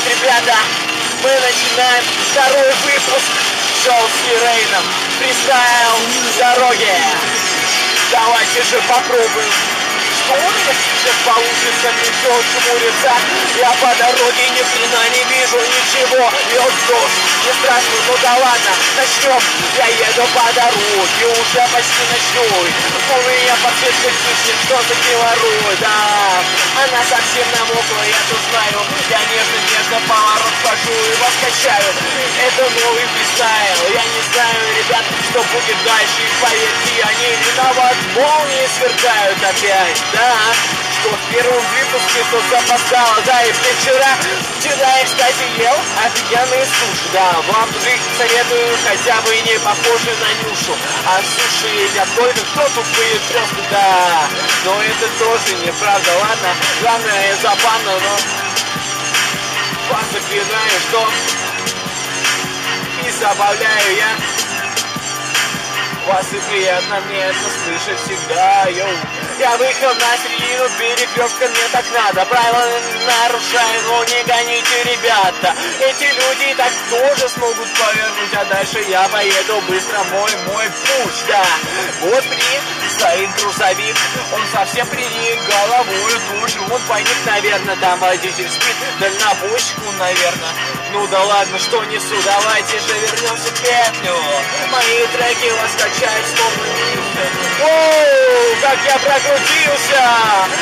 привет, ребята! Мы начинаем второй выпуск шоу с Лирейном. Фристайл с дороги. Давайте же попробуем. Что у меня сейчас получится, ничего чмурится. Я по дороге ни хрена не вижу ничего. Льет дождь, не страшно, ну да ладно, начнем. Я еду по дороге, уже почти ночной. Полная подсветка кисти, что за белорой, да. Она совсем намокла, я тут знаю. Я нежно-нежно поворот хожу и вас качаю. Это новый фристайл. Я не знаю, ребят, что будет дальше. И поверьте, я не виноват. Молнии сверкают опять, да. Что в первом выпуске тут запоздало, да. И вчера я, кстати, ел офигенные суши, да. Вам же их советую, хотя бы не похожи на Нюшу. А суши едят только кто тупые просто, да. Но это тоже неправда, ладно. Главное, я забавно, но вас заклинаю, что и забавляю я вас, и приятно мне это слышать всегда, йоу. Я выехал на середину перекрестка, мне так надо. Правила нарушаю, но не гоните, ребята. Эти люди так тоже смогут повернуть, а дальше я поеду быстро, мой путь, да. Вот стоит грузовик, он совсем приник головой тоже. Вот паник, наверное, там водитель спит, дальнобойщику, наверное. Ну да ладно, что несу, давайте же вернемся в петлю. Мои треки вас качают словно нефть. Оу, как я прокрутился!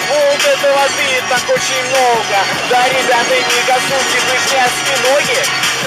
Вот этого так очень много. Да, ребята, не газуйте, вы же не осьминоги.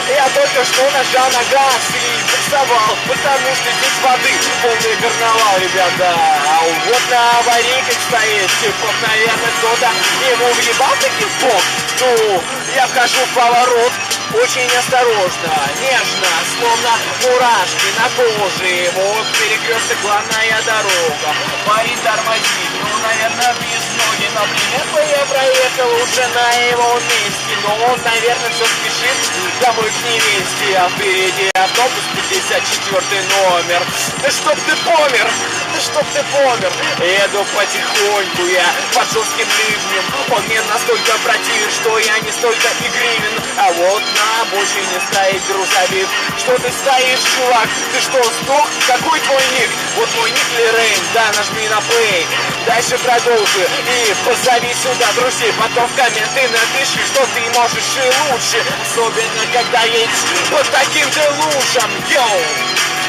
Я только что нажал на газ и буксовал, потому что здесь воды полный карнавал, ребята. А вот на аварийках стоит типов, наверное, кто-то ему въебал таки в бок. Ну, я вхожу в поворот очень осторожно, нежно, словно мурашки на коже. Вот перекресток, главная дорога. Парень тормозит, ну, наверное, без ноги. Но пример бы я проехал уже на его месте. Но он, наверное, все спешит домой к невесте. А впереди автобус 54 номер. Да чтоб ты помер! Да чтоб ты помер! Еду потихоньку я под жестким ливнем. Он мне настолько противен, что я не столько и гривен. А вот на обочине стоит грузовик. Что ты стоишь, чувак? Ты что, сдох? Какой твой ник? Вот мой ник Лирейн, да, нажми на плей. Дальше продолжи и позови сюда друзей. Потом в комменты напиши, что ты можешь и лучше. Особенно, когда едешь под таким же лужам. Йоу!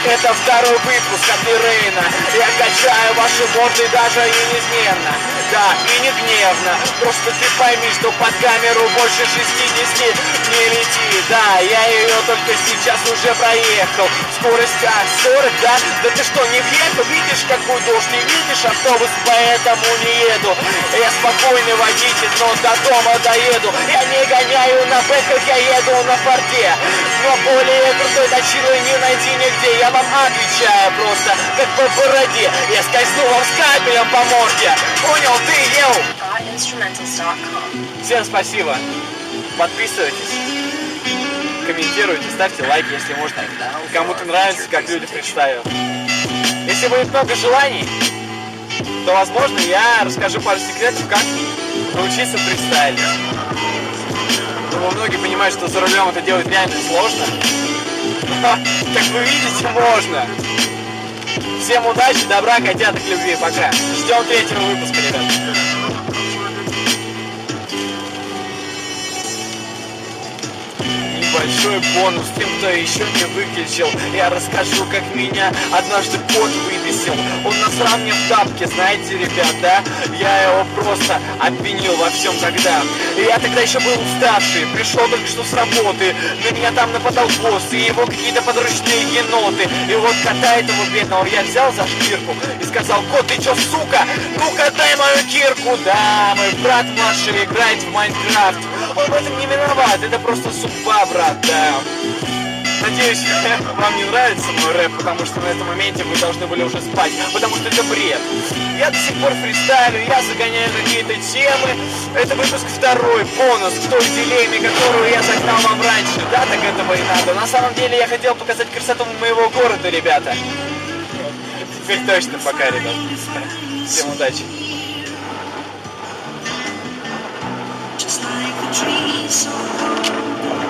Это второй выпуск от Лирейна. Я качаю ваши морды даже и неизмерно. Да, и не гневно. Просто ты пойми, что под камеру больше 60 не лети. Да, я ее только сейчас уже проехал. Скорость 40, да? Да ты что, не въехал? Видишь, какой дождь? Не видишь автобус, поэтому не еду. Я спокойный водитель, но до дома доеду. Я не гоняю на бэках, я еду на форте. Но более крутой точилы не найти нигде. Я вам отвечаю просто, как по бороде. Я скользну вам с капелем по морде. Понял ты, ел? Всем спасибо. Подписывайтесь, комментируйте, ставьте лайки, если можно. Кому-то нравится, как люди фристайлят. Если будет много желаний, то, возможно, я расскажу пару секретов, как научиться фристайлить. Думаю, многие понимают, что за рулем это делать реально сложно. Как вы видите, можно. Всем удачи, добра, котят и любви. Пока. Ждем третьего выпуска, ребят. Большой бонус тем, кто еще не выключил. Я расскажу, как меня однажды кот выбесил. Он насрал мне в тапке, знаете, ребят, да? Я его просто обвинил во всем тогда. И я тогда еще был уставший, пришел только что с работы. На меня там нападал босс и его какие-то подручные еноты. И вот кота этого бедного я взял за шкирку и сказал: кот, ты че, сука? Ну-ка дай мою кирку. Да, мой брат младший играет в Майнкрафт. Он в этом не виноват, это просто судьба, брат, да. Надеюсь, вам не нравится мой рэп, потому что на этом моменте вы должны были уже спать, потому что это бред. Я до сих пор фристайлю, я загоняю какие-то темы. Это выпуск второй, бонус к той дилемме, которую я загнал вам раньше. Да, так этого и надо. На самом деле я хотел показать красоту моего города, ребята. Теперь точно пока, ребят. Всем удачи. like a tree so old.